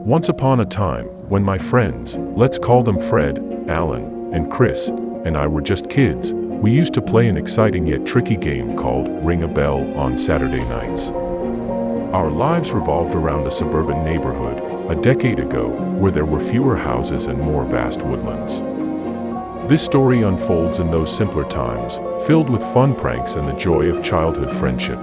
Once upon a time, when my friends, let's call them Fred, Alan, and Chris, and I were just kids, we used to play an exciting yet tricky game called Ring a Bell on Saturday nights. Our lives revolved around a suburban neighborhood, a decade ago, where there were fewer houses and more vast woodlands. This story unfolds in those simpler times, filled with fun pranks and the joy of childhood friendship.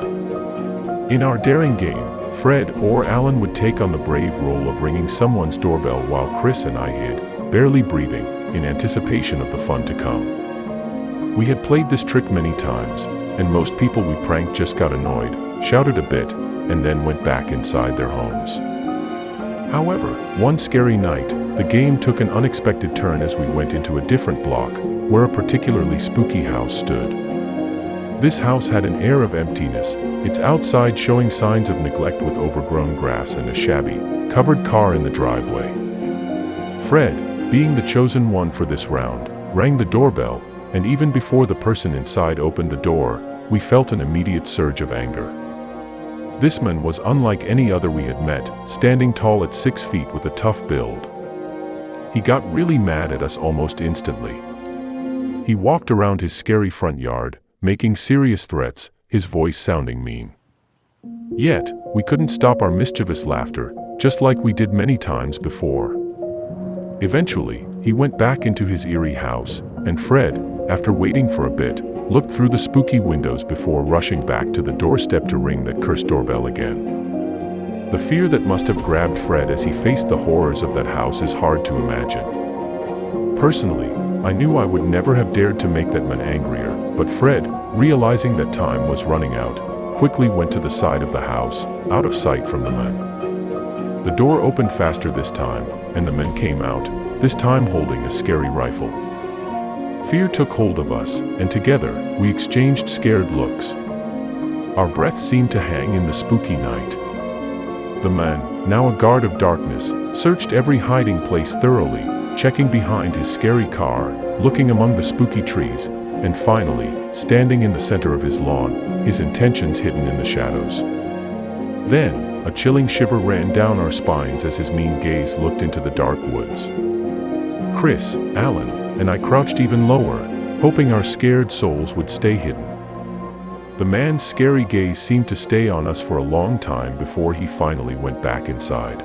In our daring game, Fred or Alan would take on the brave role of ringing someone's doorbell while Chris and I hid, barely breathing, in anticipation of the fun to come. We had played this trick many times, and most people we pranked just got annoyed, shouted a bit, and then went back inside their homes. However, one scary night, the game took an unexpected turn as we went into a different block, where a particularly spooky house stood. This house had an air of emptiness, its outside showing signs of neglect with overgrown grass and a shabby, covered car in the driveway. Fred, being the chosen one for this round, rang the doorbell, and even before the person inside opened the door, we felt an immediate surge of anger. This man was unlike any other we had met, standing tall at 6 feet with a tough build. He got really mad at us almost instantly. He walked around his scary front yard, making serious threats, his voice sounding mean. Yet, we couldn't stop our mischievous laughter, just like we did many times before. Eventually, he went back into his eerie house, and Fred, after waiting for a bit, looked through the spooky windows before rushing back to the doorstep to ring that cursed doorbell again. The fear that must have grabbed Fred as he faced the horrors of that house is hard to imagine. Personally, I knew I would never have dared to make that man angrier, but Fred, realizing that time was running out, quickly went to the side of the house, out of sight from the man. The door opened faster this time, and the man came out, this time holding a scary rifle. Fear took hold of us, and together, we exchanged scared looks. Our breath seemed to hang in the spooky night. The man, now a guard of darkness, searched every hiding place thoroughly, checking behind his scary car, looking among the spooky trees, and finally, standing in the center of his lawn, his intentions hidden in the shadows. Then, a chilling shiver ran down our spines as his mean gaze looked into the dark woods. Chris, Alan, and I crouched even lower, hoping our scared souls would stay hidden. The man's scary gaze seemed to stay on us for a long time before he finally went back inside.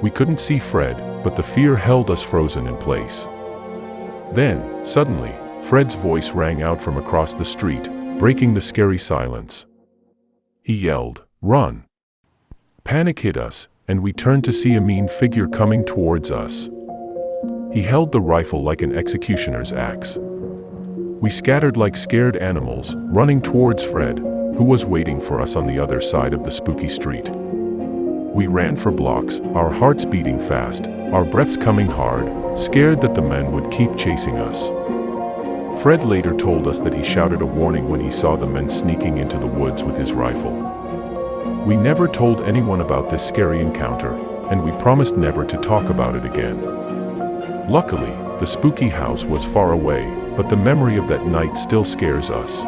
We couldn't see Fred, but the fear held us frozen in place. Then, suddenly, Fred's voice rang out from across the street, breaking the scary silence. He yelled, "Run!" Panic hit us, and we turned to see a mean figure coming towards us. He held the rifle like an executioner's axe. We scattered like scared animals, running towards Fred, who was waiting for us on the other side of the spooky street. We ran for blocks, our hearts beating fast, our breaths coming hard, scared that the men would keep chasing us. Fred later told us that he shouted a warning when he saw the men sneaking into the woods with his rifle. We never told anyone about this scary encounter, and we promised never to talk about it again. Luckily, the spooky house was far away, but the memory of that night still scares us.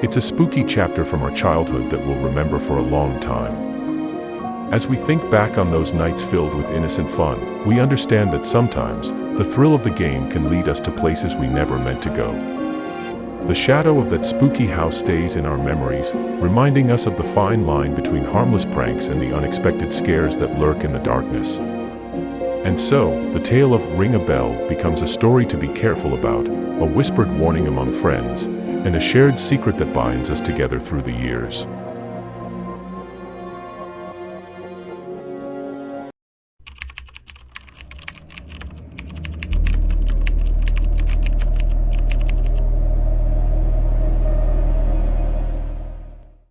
It's a spooky chapter from our childhood that we'll remember for a long time. As we think back on those nights filled with innocent fun, we understand that sometimes, the thrill of the game can lead us to places we never meant to go. The shadow of that spooky house stays in our memories, reminding us of the fine line between harmless pranks and the unexpected scares that lurk in the darkness. And so, the tale of Ring a Bell becomes a story to be careful about, a whispered warning among friends, and a shared secret that binds us together through the years.